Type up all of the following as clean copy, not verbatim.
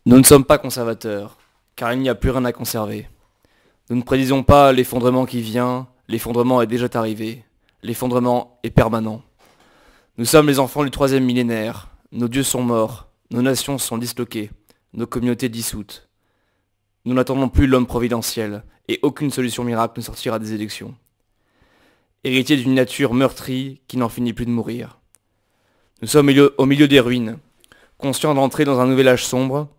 Nous ne sommes pas conservateurs, car il n'y a plus rien à conserver. Nous ne prédisons pas l'effondrement qui vient, l'effondrement est déjà arrivé, l'effondrement est permanent. Nous sommes les enfants du troisième millénaire, nos dieux sont morts, nos nations sont disloquées, nos communautés dissoutes. Nous n'attendons plus l'homme providentiel, et aucune solution miracle ne sortira des élections. Héritiers d'une nature meurtrie qui n'en finit plus de mourir. Nous sommes au milieu des ruines, conscients d'entrer dans un nouvel âge sombre,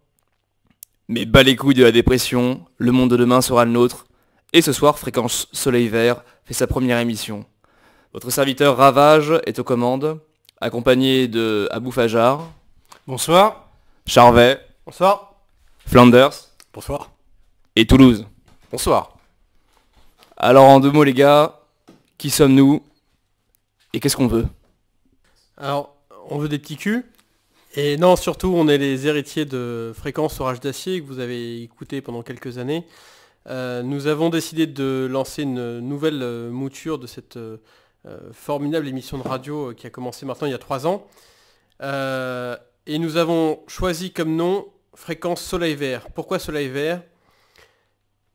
mais bas les couilles de la dépression, le monde de demain sera le nôtre, et ce soir, Fréquence Soleil Vert fait sa première émission. Votre serviteur Ravage est aux commandes, accompagné de Abou Fajar, Bonsoir. Charvet, Bonsoir. Flanders Bonsoir. et Toulouse. Bonsoir. Alors en deux mots les gars, qui sommes-nous et qu'est-ce qu'on veut? Alors, on veut des petits culs. Et non, surtout, on est les héritiers de Fréquence Orage d'Acier que vous avez écouté pendant quelques années. Nous avons décidé de lancer une nouvelle mouture de cette formidable émission de radio qui a commencé maintenant il y a 3 ans. Et nous avons choisi comme nom Fréquence Soleil Vert. Pourquoi Soleil Vert?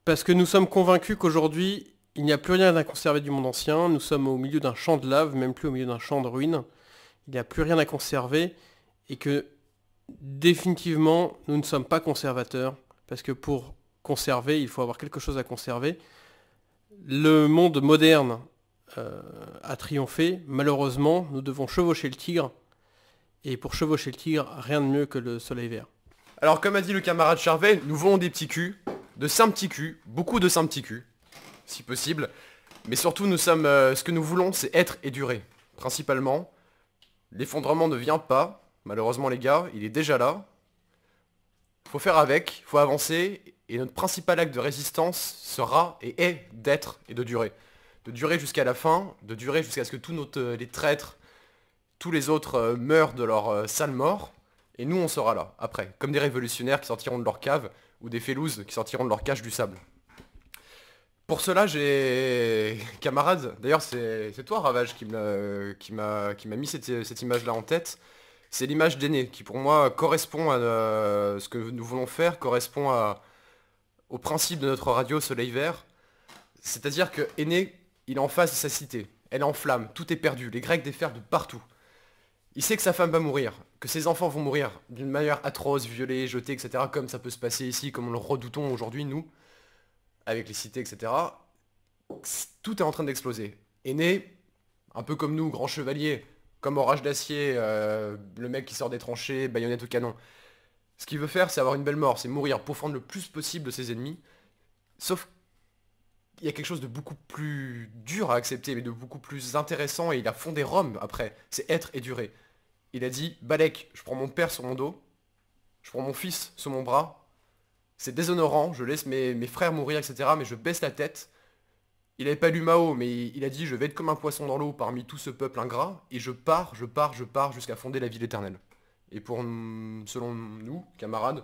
Parce que nous sommes convaincus qu'aujourd'hui, il n'y a plus rien à conserver du monde ancien. Nous sommes au milieu d'un champ de lave, même plus au milieu d'un champ de ruines. Il n'y a plus rien à conserver. Et que définitivement, nous ne sommes pas conservateurs. Parce que pour conserver, il faut avoir quelque chose à conserver. Le monde moderne a triomphé. Malheureusement, nous devons chevaucher le tigre. Et pour chevaucher le tigre, rien de mieux que le soleil vert. Alors comme a dit le camarade Charvet, nous voulons des petits culs, de sains petits culs, beaucoup de sains petits culs, si possible. Mais surtout, ce que nous voulons, c'est être et durer. Principalement, l'effondrement ne vient pas. Malheureusement les gars, il est déjà là. Faut faire avec, faut avancer, et notre principal acte de résistance sera et est d'être et de durer. De durer jusqu'à la fin, de durer jusqu'à ce que les traîtres, tous les autres meurent de leur sale mort, et nous on sera là, après, comme des révolutionnaires qui sortiront de leur cave, ou des félouses qui sortiront de leur cage du sable. Pour cela, j'ai... Camarade, d'ailleurs c'est toi Ravage qui m'a mis cette image-là en tête. C'est l'image d'Aîné qui pour moi correspond à ce que nous voulons faire, correspond au principe de notre radio Soleil Vert. C'est-à-dire que Aîné, il est en face de sa cité. Elle est en flammes, tout est perdu, les Grecs déferlent de partout. Il sait que sa femme va mourir, que ses enfants vont mourir d'une manière atroce, violée, jetée, etc. Comme ça peut se passer ici, comme on le redoutons aujourd'hui, nous, avec les cités, etc. Tout est en train d'exploser. Aîné, un peu comme nous, grand chevalier, comme Orage d'Acier, le mec qui sort des tranchées, baïonnette au canon. Ce qu'il veut faire, c'est avoir une belle mort, c'est mourir, pour prendre le plus possible de ses ennemis. Sauf qu'il y a quelque chose de beaucoup plus dur à accepter, mais de beaucoup plus intéressant, et il a fondé Rome après, c'est être et durer. Il a dit, Balek, je prends mon père sur mon dos, je prends mon fils sur mon bras, c'est déshonorant, je laisse mes frères mourir, etc., mais je baisse la tête. Il n'avait pas lu Mao, mais il a dit, je vais être comme un poisson dans l'eau parmi tout ce peuple ingrat, et je pars jusqu'à fonder la ville éternelle. Et selon nous, camarades,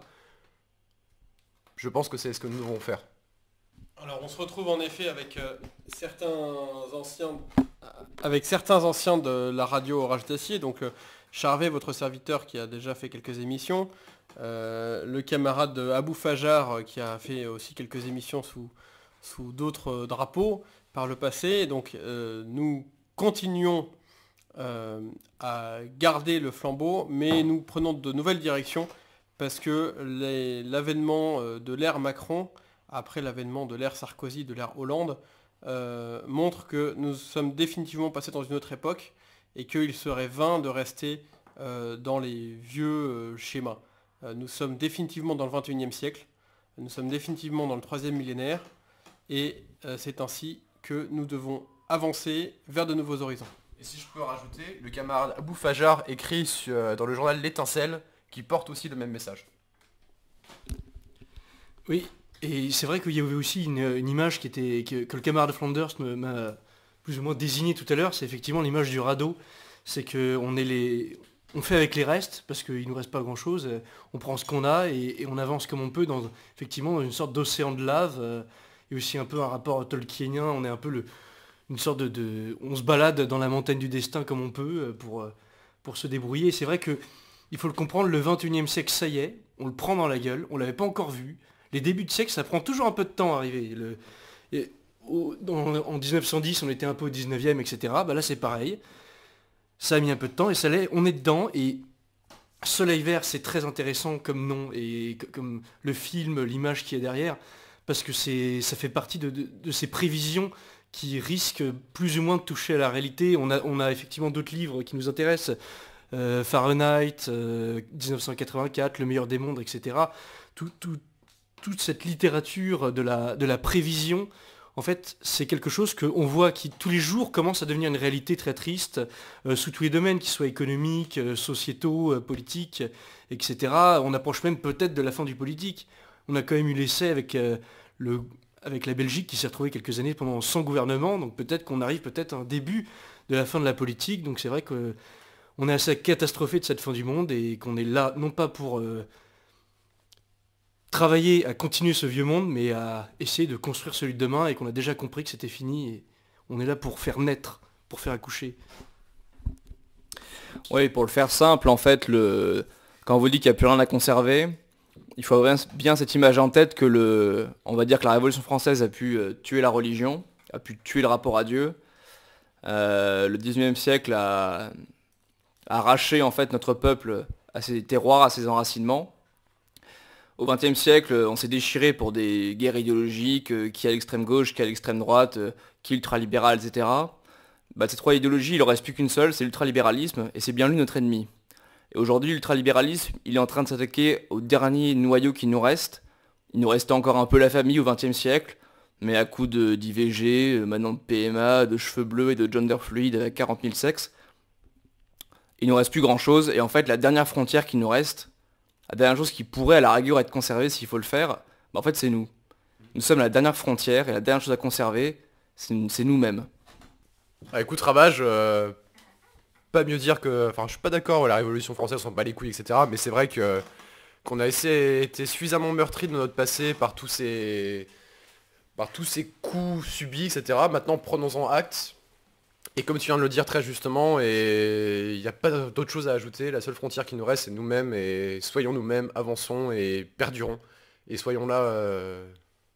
je pense que c'est ce que nous devons faire. Alors on se retrouve en effet avec certains anciens de la radio Orage d'Acier, donc Charvet, votre serviteur qui a déjà fait quelques émissions, le camarade Abou Fajar qui a fait aussi quelques émissions sous d'autres drapeaux par le passé. Donc nous continuons à garder le flambeau, mais nous prenons de nouvelles directions parce que l'avènement de l'ère Macron, après l'avènement de l'ère Sarkozy, de l'ère Hollande, montre que nous sommes définitivement passés dans une autre époque et qu'il serait vain de rester dans les vieux schémas. Nous sommes définitivement dans le 21e siècle, nous sommes définitivement dans le 3e millénaire, et c'est ainsi que nous devons avancer vers de nouveaux horizons. Et si je peux rajouter, le camarade Abou Fajar écrit dans le journal L'Étincelle, qui porte aussi le même message. Oui, et c'est vrai qu'il y avait aussi une image que le camarade Flanders m'a plus ou moins désigné tout à l'heure, c'est effectivement l'image du radeau. C'est on fait avec les restes, parce qu'il ne nous reste pas grand-chose, on prend ce qu'on a et on avance comme on peut effectivement dans une sorte d'océan de lave, et aussi un peu un rapport tolkienien, on est un peu une sorte on se balade dans la montagne du destin comme on peut pour se débrouiller. Et c'est vrai que il faut le comprendre, le 21e siècle, ça y est, on le prend dans la gueule, on l'avait pas encore vu. Les débuts de siècle, ça prend toujours un peu de temps à arriver. En 1910, on était un peu au 19e, etc. Bah là, c'est pareil. Ça a mis un peu de temps et ça l'est, on est dedans. Et Soleil Vert, c'est très intéressant comme nom et comme le film, l'image qu'il y a derrière, parce que ça fait partie de ces prévisions qui risquent plus ou moins de toucher à la réalité. On a effectivement d'autres livres qui nous intéressent, Fahrenheit, 1984, Le meilleur des mondes, etc. Toute cette littérature de la prévision, en fait, c'est quelque chose qu'on voit qui, tous les jours, commence à devenir une réalité très triste, sous tous les domaines, qu'ils soient économiques, sociétaux, politiques, etc. On approche même peut-être de la fin du politique. On a quand même eu l'essai avec la Belgique qui s'est retrouvée quelques années pendant sans gouvernement, donc peut-être qu'on arrive peut-être à un début de la fin de la politique. Donc c'est vrai qu'on est assez catastrophé de cette fin du monde et qu'on est là, non pas pour travailler à continuer ce vieux monde, mais à essayer de construire celui de demain et qu'on a déjà compris que c'était fini et on est là pour faire naître, pour faire accoucher. Oui, pour le faire simple, en fait, quand on vous dit qu'il n'y a plus rien à conserver, il faut avoir bien cette image en tête que on va dire que la Révolution française a pu tuer la religion, a pu tuer le rapport à Dieu. Le 19e siècle a arraché en fait notre peuple à ses terroirs, à ses enracinements. Au XXe siècle, on s'est déchiré pour des guerres idéologiques, qui à l'extrême gauche, qui à l'extrême droite, qui ultralibéral, etc. Bah, ces trois idéologies, il en reste plus qu'une seule, c'est l'ultralibéralisme, et c'est bien lui notre ennemi. Et aujourd'hui, l'ultralibéralisme, il est en train de s'attaquer au dernier noyau qui nous reste. Il nous restait encore un peu la famille au XXe siècle, mais à coup d'IVG, maintenant de PMA, de cheveux bleus et de gender fluide avec 40 000 sexes, il nous reste plus grand chose, et en fait, la dernière frontière qui nous reste, la dernière chose qui pourrait à la rigueur être conservée s'il faut le faire, bah en fait c'est nous. Nous sommes la dernière frontière et la dernière chose à conserver, c'est nous-mêmes. Ah, écoute Ravage, pas mieux dire que... Enfin je suis pas d'accord, ouais, la Révolution française s'en bat les couilles, etc. Mais c'est vrai qu'on a été suffisamment meurtri de notre passé par tous ces coups subis, etc. Maintenant prenons-en acte. Et comme tu viens de le dire très justement, et il n'y a pas d'autre chose à ajouter, la seule frontière qui nous reste c'est nous-mêmes, et soyons nous-mêmes, avançons et perdurons. Et soyons là,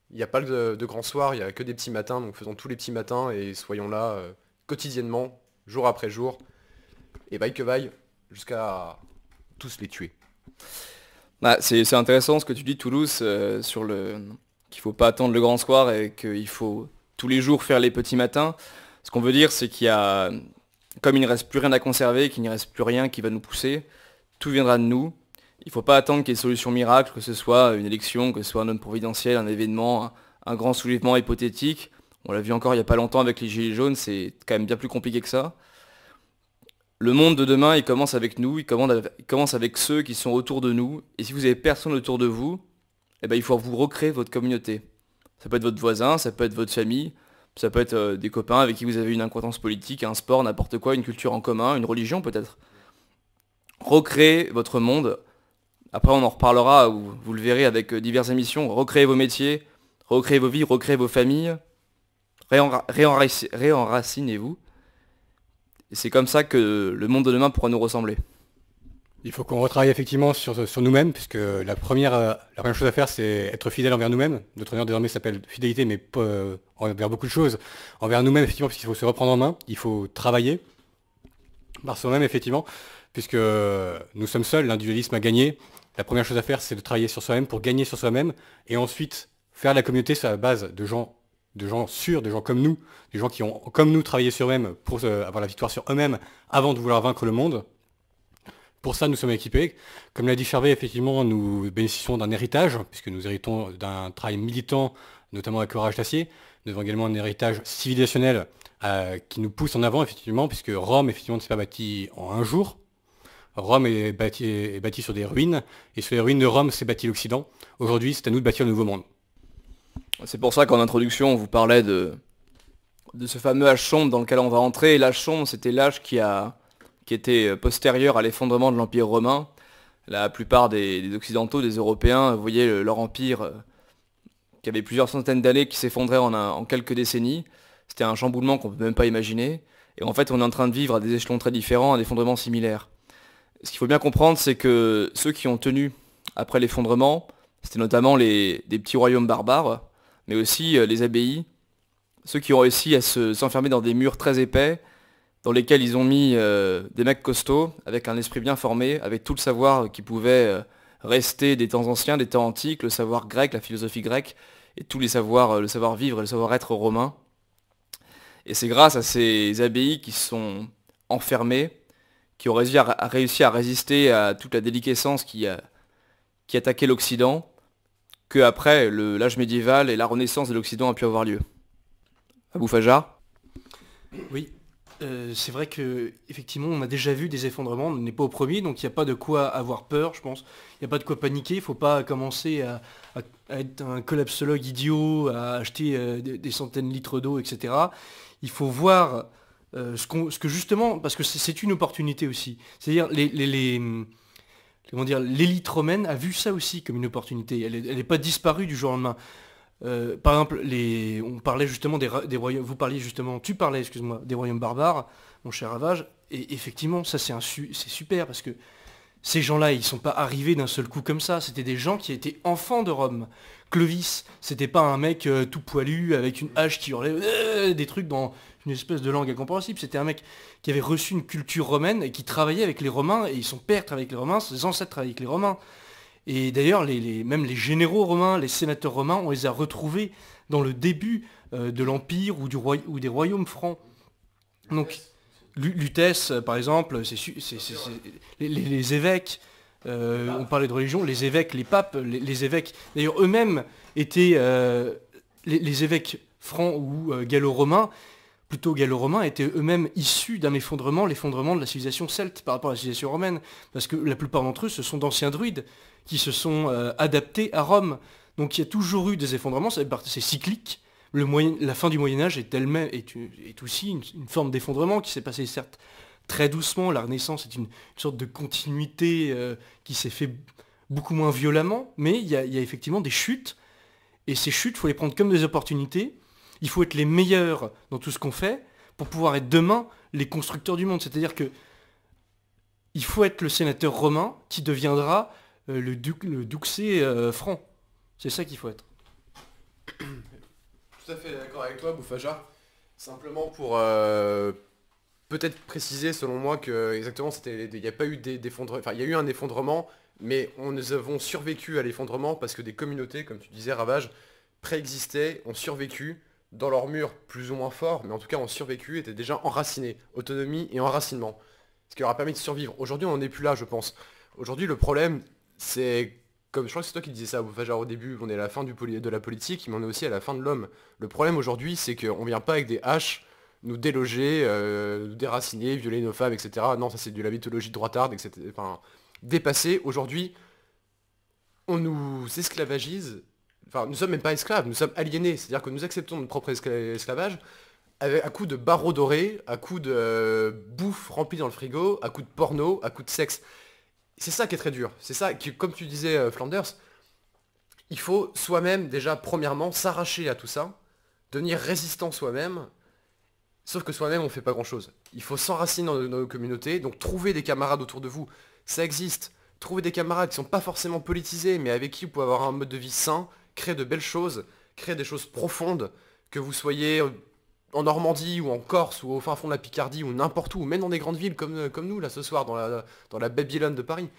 il n'y a pas de grand soir, il n'y a que des petits matins, donc faisons tous les petits matins et soyons là quotidiennement, jour après jour, et vaille que vaille, jusqu'à tous les tuer. Bah, c'est intéressant ce que tu dis Toulouse, sur qu'il faut pas attendre le grand soir et qu'il faut tous les jours faire les petits matins. Ce qu'on veut dire, c'est comme il ne reste plus rien à conserver, qu'il n'y reste plus rien qui va nous pousser, tout viendra de nous. Il ne faut pas attendre qu'il y ait une solution miracle, que ce soit une élection, que ce soit un homme providentiel, un événement, un grand soulèvement hypothétique. On l'a vu encore il n'y a pas longtemps avec les Gilets jaunes, c'est quand même bien plus compliqué que ça. Le monde de demain, il commence avec nous, il commence avec ceux qui sont autour de nous. Et si vous n'avez personne autour de vous, eh ben, il faut vous recréer votre communauté. Ça peut être votre voisin, ça peut être votre famille, ça peut être des copains avec qui vous avez une acquaintance politique, un sport, n'importe quoi, une culture en commun, une religion peut-être. Recréez votre monde. Après on en reparlera, vous le verrez avec diverses émissions. Recréez vos métiers, recréez vos vies, recréez vos familles. Réenracinez-vous. Et c'est comme ça que le monde de demain pourra nous ressembler. Il faut qu'on retravaille effectivement sur nous-mêmes, puisque la première chose à faire, c'est être fidèle envers nous-mêmes. Notre honneur désormais s'appelle fidélité, mais pas envers beaucoup de choses. Envers nous-mêmes, effectivement, puisqu'il faut se reprendre en main, il faut travailler par soi-même, effectivement, puisque nous sommes seuls, l'individualisme a gagné. La première chose à faire, c'est de travailler sur soi-même pour gagner sur soi-même, et ensuite faire la communauté sur la base de gens sûrs, de gens comme nous, des gens qui ont, comme nous, travaillé sur eux-mêmes pour avoir la victoire sur eux-mêmes avant de vouloir vaincre le monde. Pour ça, nous sommes équipés. Comme l'a dit Charvet, effectivement, nous bénéficions d'un héritage, puisque nous héritons d'un travail militant, notamment avec Orage d'Acier. Nous avons également un héritage civilisationnel qui nous pousse en avant, effectivement, puisque Rome, effectivement, ne s'est pas bâti en un jour. Rome est bâti sur des ruines, et sur les ruines de Rome s'est bâti l'Occident. Aujourd'hui, c'est à nous de bâtir le nouveau monde. C'est pour ça qu'en introduction, on vous parlait de ce fameux âge sombre dans lequel on va entrer. Et l'âge sombre, c'était l'âge qui était postérieur à l'effondrement de l'Empire romain. La plupart des Occidentaux, des Européens, voyaient leur empire qui avait plusieurs centaines d'années qui s'effondrait en quelques décennies. C'était un chamboulement qu'on ne peut même pas imaginer. Et en fait, on est en train de vivre à des échelons très différents, un effondrement similaire. Ce qu'il faut bien comprendre, c'est que ceux qui ont tenu après l'effondrement, c'était notamment des petits royaumes barbares, mais aussi les abbayes, ceux qui ont réussi à s'enfermer dans des murs très épais, dans lesquels ils ont mis des mecs costauds, avec un esprit bien formé, avec tout le savoir qui pouvait rester des temps anciens, des temps antiques, le savoir grec, la philosophie grecque, et tous les savoirs, le savoir-vivre et le savoir-être romain. Et c'est grâce à ces abbayes qui se sont enfermées, qui ont réussi à résister à toute la déliquescence qui attaquait l'Occident, qu'après l'âge médiéval et la renaissance de l'Occident a pu avoir lieu. Abou Fajar? Oui, c'est vrai que effectivement on a déjà vu des effondrements, on n'est pas au premier, donc il n'y a pas de quoi avoir peur, je pense. Il n'y a pas de quoi paniquer, il ne faut pas commencer à être un collapsologue idiot, à acheter des centaines de litres d'eau, etc. Il faut voir ce que justement, parce que c'est une opportunité aussi. C'est-à-dire comment dire, l'élite romaine a vu ça aussi comme une opportunité. Elle n'est pas disparue du jour au lendemain. Par exemple, on parlait justement des royaumes. Tu parlais, excuse-moi, des royaumes barbares, mon cher Ravage. Et effectivement, ça c'est super parce que ces gens-là, ils sont pas arrivés d'un seul coup comme ça. C'était des gens qui étaient enfants de Rome. Clovis, c'était pas un mec tout poilu avec une hache qui hurlait des trucs dans une espèce de langue incompréhensible. C'était un mec qui avait reçu une culture romaine et qui travaillait avec les Romains, et son père travaillait avec les Romains, ses ancêtres travaillaient avec les Romains. Et d'ailleurs, même les généraux romains, les sénateurs romains, on les a retrouvés dans le début de l'Empire ou des royaumes francs. Donc, Lutèce, par exemple, les évêques, on parlait de religion, les évêques, les papes, les évêques, d'ailleurs eux-mêmes étaient, les évêques francs ou gallo-romains, plutôt gallo-romains, étaient eux-mêmes issus d'un effondrement, l'effondrement de la civilisation celte par rapport à la civilisation romaine, parce que la plupart d'entre eux, ce sont d'anciens druides qui se sont adaptés à Rome. Donc il y a toujours eu des effondrements, c'est cyclique. La fin du Moyen-Âge est aussi une forme d'effondrement qui s'est passé certes très doucement. La Renaissance est une sorte de continuité qui s'est fait beaucoup moins violemment, mais il y a effectivement des chutes, et ces chutes, il faut les prendre comme des opportunités. Il faut être les meilleurs dans tout ce qu'on fait pour pouvoir être demain les constructeurs du monde. C'est-à-dire que il faut être le sénateur romain qui deviendra le duxé franc. C'est ça qu'il faut être. Tout à fait d'accord avec toi, Boufajar. Simplement pour peut-être préciser, selon moi, que exactement, il n'y a pas eu d'effondrement. Enfin, il y a eu un effondrement, mais nous avons survécu à l'effondrement parce que des communautés, comme tu disais, Ravage, préexistaient, ont survécu dans leurs murs plus ou moins forts, mais en tout cas ont survécu, étaient déjà enracinés. Autonomie et enracinement. Ce qui leur a permis de survivre. Aujourd'hui, on n'en est plus là, je pense. Aujourd'hui, le problème, c'est... Comme je crois que c'est toi qui disais ça, Boufajar, au début, on est à la fin de la politique, mais on est aussi à la fin de l'homme. Le problème aujourd'hui, c'est qu'on vient pas avec des haches nous déloger, nous déraciner, violer nos femmes, etc. Non, ça c'est de la mythologie droitarde, etc. Enfin, dépassé. Aujourd'hui, on nous esclavagise. Enfin, nous sommes même pas esclaves, nous sommes aliénés. C'est-à-dire que nous acceptons notre propre esclavage à coup de barreaux dorés, à coup de bouffe remplie dans le frigo, à coup de porno, à coup de sexe. C'est ça qui est très dur. C'est ça qui, comme tu disais, Flanders, il faut soi-même, déjà, premièrement, s'arracher à tout ça, devenir résistant soi-même, sauf que soi-même, on fait pas grand-chose. Il faut s'enraciner dans nos communautés, donc trouver des camarades autour de vous. Ça existe. Trouver des camarades qui sont pas forcément politisés, mais avec qui vous pouvez avoir un mode de vie sain, créer de belles choses, créer des choses profondes, que vous soyez en Normandie ou en Corse ou au fin fond de la Picardie ou n'importe où, même dans des grandes villes comme nous là ce soir dans la Babylone de Paris.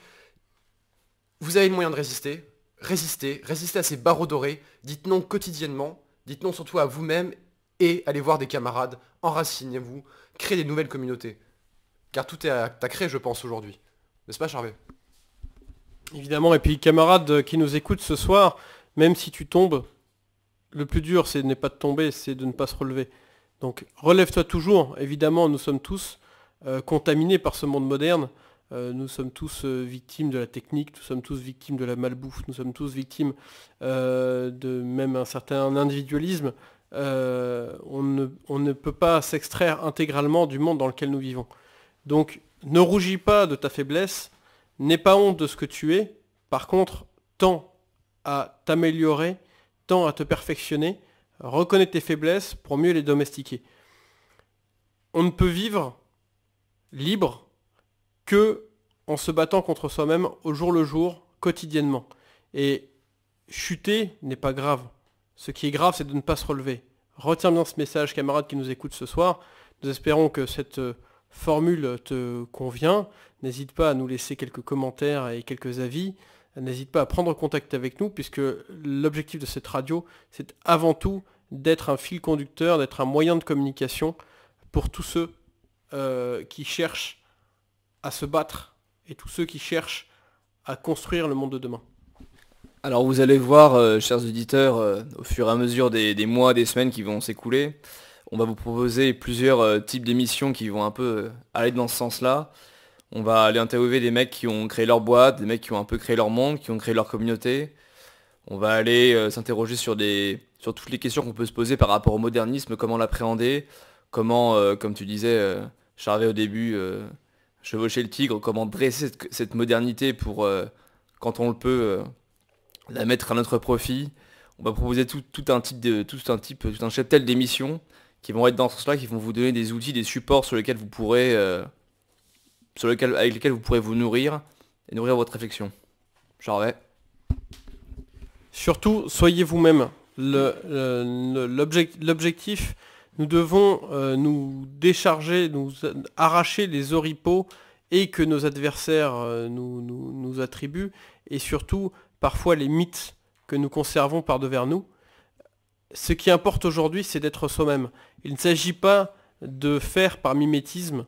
Vous avez le moyen de résister, résistez à ces barreaux dorés, dites non quotidiennement, dites non surtout à vous-même et allez voir des camarades, enracinez-vous, créez des nouvelles communautés. Car tout est à créer je pense aujourd'hui. N'est-ce pas Charvet? Évidemment, et puis camarades qui nous écoutent ce soir, même si tu tombes, le plus dur ce n'est pas de tomber, c'est de ne pas se relever. Donc relève-toi toujours, évidemment nous sommes tous contaminés par ce monde moderne, nous sommes tous victimes de la technique, nous sommes tous victimes de la malbouffe, nous sommes tous victimes de même un certain individualisme. On ne peut pas s'extraire intégralement du monde dans lequel nous vivons. Donc ne rougis pas de ta faiblesse, n'aie pas honte de ce que tu es, par contre tends à t'améliorer, tends à te perfectionner, reconnais tes faiblesses pour mieux les domestiquer. On ne peut vivre libre que en se battant contre soi-même au jour le jour, quotidiennement. Et chuter n'est pas grave. Ce qui est grave, c'est de ne pas se relever. Retiens bien ce message, camarade qui nous écoute ce soir. Nous espérons que cette formule te convient. N'hésite pas à nous laisser quelques commentaires et quelques avis. N'hésite pas à prendre contact avec nous, puisque l'objectif de cette radio, c'est avant tout d'être un fil conducteur, d'être un moyen de communication pour tous ceux qui cherchent à se battre et tous ceux qui cherchent à construire le monde de demain. Alors vous allez voir, chers auditeurs, au fur et à mesure des mois, des semaines qui vont s'écouler, on va vous proposer plusieurs types d'émissions qui vont un peu aller dans ce sens-là. On va aller interviewer des mecs qui ont créé leur boîte, des mecs qui ont un peu créé leur monde, qui ont créé leur communauté. On va aller s'interroger sur toutes les questions qu'on peut se poser par rapport au modernisme, comment l'appréhender, comment, comme tu disais, Charvet au début, chevaucher le tigre, comment dresser cette modernité pour, quand on le peut, la mettre à notre profit. On va proposer tout un cheptel d'émissions qui vont être dans ce sens-là, qui vont vous donner des outils, des supports sur lesquels vous pourrez, avec lesquels vous pourrez vous nourrir et nourrir votre réflexion. Charvet. Surtout, soyez vous-même. L'objectif, nous devons nous décharger, nous arracher les oripeaux et que nos adversaires nous attribuent, et surtout, parfois, les mythes que nous conservons par-devers nous. Ce qui importe aujourd'hui, c'est d'être soi-même. Il ne s'agit pas de faire par mimétisme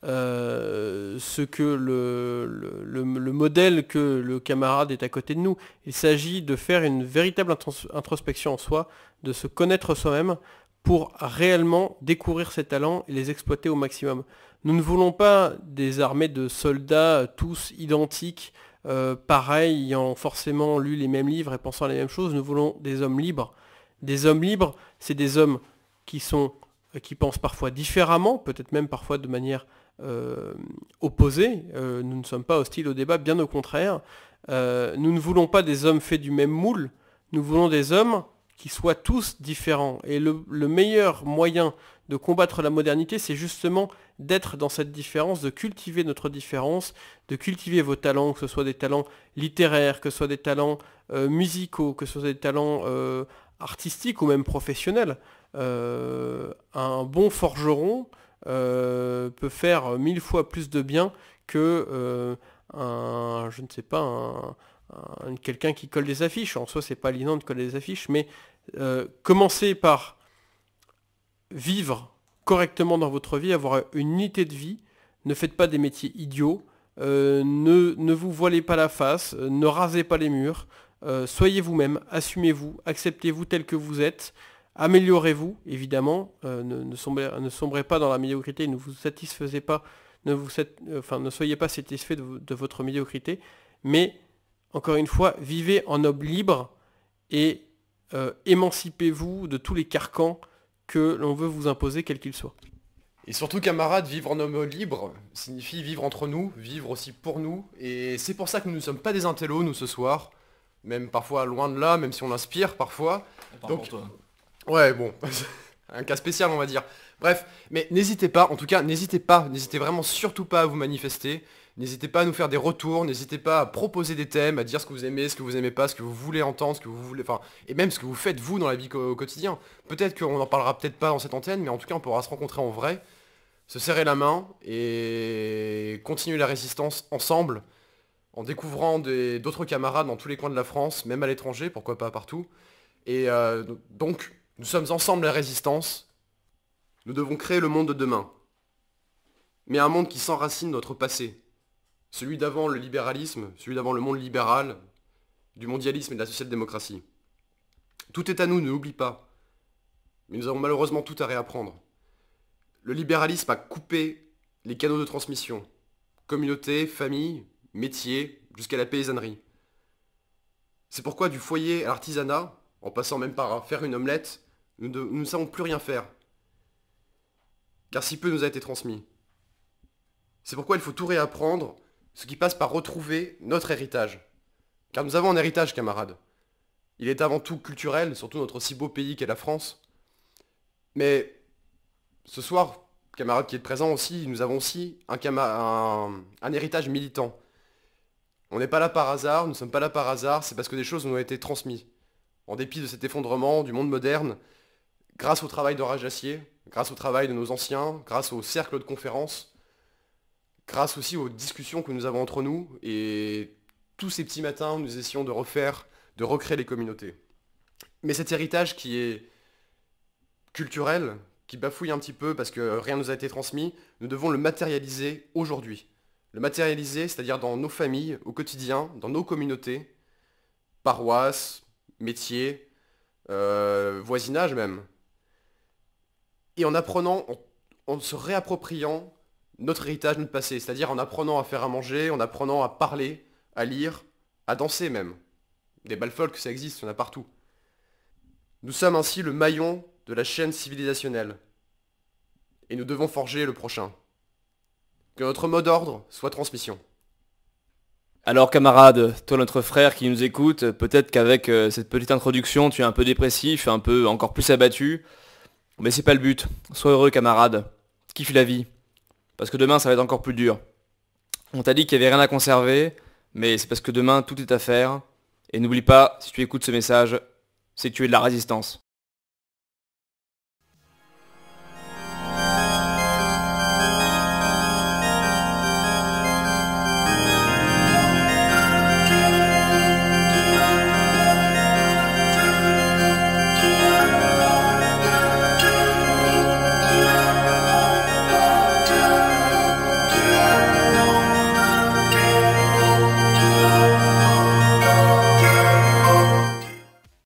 ce que le modèle que le camarade est à côté de nous. Il s'agit de faire une véritable introspection en soi, de se connaître soi-même pour réellement découvrir ses talents et les exploiter au maximum. Nous ne voulons pas des armées de soldats tous identiques, pareils, ayant forcément lu les mêmes livres et pensant les mêmes choses. Nous voulons des hommes libres. Des hommes libres, c'est des hommes qui pensent parfois différemment, peut-être même parfois de manière opposée. Nous ne sommes pas hostiles au débat, bien au contraire. Nous ne voulons pas des hommes faits du même moule, nous voulons des hommes qui soient tous différents. Et le meilleur moyen de combattre la modernité, c'est justement d'être dans cette différence, de cultiver notre différence, de cultiver vos talents, que ce soit des talents littéraires, que ce soit des talents musicaux, que ce soit des talents artistiques ou même professionnels. Un bon forgeron peut faire 1000 fois plus de bien que je ne sais pas, quelqu'un qui colle des affiches. En soi, c'est pas évident de coller des affiches, mais commencez par vivre correctement dans votre vie, avoir une unité de vie. Ne faites pas des métiers idiots. Ne vous voilez pas la face. Ne rasez pas les murs. Soyez vous-même. Assumez-vous. Acceptez-vous tel que vous êtes. Améliorez-vous, évidemment. Ne sombrez pas dans la médiocrité. Ne vous satisfaisez pas. Ne soyez pas satisfait de votre médiocrité. Mais, encore une fois, vivez en homme libre et émancipez-vous de tous les carcans que l'on veut vous imposer, quel qu'il soit. Et surtout, camarades, vivre en homme libre signifie vivre entre nous, vivre aussi pour nous. Et c'est pour ça que nous ne sommes pas des intellos, nous, ce soir. Même parfois loin de là, même si on inspire parfois. Donc, ouais, bon, un cas spécial, on va dire. Bref, mais n'hésitez pas, en tout cas, n'hésitez vraiment surtout pas à vous manifester. N'hésitez pas à nous faire des retours, n'hésitez pas à proposer des thèmes, à dire ce que vous aimez, ce que vous aimez pas, ce que vous voulez entendre, ce que vous voulez, enfin, et même ce que vous faites vous dans la vie au quotidien. Peut-être qu'on n'en parlera peut-être pas dans cette antenne, mais en tout cas on pourra se rencontrer en vrai, se serrer la main et continuer la résistance ensemble, en découvrant d'autres camarades dans tous les coins de la France, même à l'étranger, pourquoi pas partout. Et donc, nous sommes ensemble la résistance, nous devons créer le monde de demain. Mais un monde qui s'enracine de notre passé. Celui d'avant le libéralisme, celui d'avant le monde libéral, du mondialisme et de la social-démocratie. Tout est à nous, ne l'oublie pas. Mais nous avons malheureusement tout à réapprendre. Le libéralisme a coupé les canaux de transmission. Communauté, famille, métier, jusqu'à la paysannerie. C'est pourquoi du foyer à l'artisanat, en passant même par faire une omelette, nous ne savons plus rien faire. Car si peu nous a été transmis. C'est pourquoi il faut tout réapprendre, ce qui passe par retrouver notre héritage. Car nous avons un héritage, camarades. Il est avant tout culturel, surtout notre si beau pays qu'est la France. Mais ce soir, camarades qui êtes présents aussi, nous avons aussi un héritage militant. On n'est pas là par hasard, nous ne sommes pas là par hasard, c'est parce que des choses nous ont été transmises. En dépit de cet effondrement du monde moderne, grâce au travail d'Orage d'Acier, grâce au travail de nos anciens, grâce aux cercles de conférences, grâce aussi aux discussions que nous avons entre nous, et tous ces petits matins où nous essayons de refaire, de recréer les communautés. Mais cet héritage qui est culturel, qui bafouille un petit peu parce que rien ne nous a été transmis, nous devons le matérialiser aujourd'hui. Le matérialiser, c'est-à-dire dans nos familles, au quotidien, dans nos communautés, paroisses, métiers, voisinage même. Et en apprenant, en se réappropriant notre héritage, notre passé, c'est-à-dire en apprenant à faire à manger, en apprenant à parler, à lire, à danser même. Des bals folk, ça existe, il y en a partout. Nous sommes ainsi le maillon de la chaîne civilisationnelle. Et nous devons forger le prochain. Que notre mot d'ordre soit transmission. Alors camarade, toi notre frère qui nous écoute, peut-être qu'avec cette petite introduction tu es un peu dépressif, un peu encore plus abattu. Mais c'est pas le but. Sois heureux camarade. Kiffe la vie. Parce que demain ça va être encore plus dur. On t'a dit qu'il n'y avait rien à conserver, mais c'est parce que demain tout est à faire. Et n'oublie pas, si tu écoutes ce message, c'est que tu es de la résistance.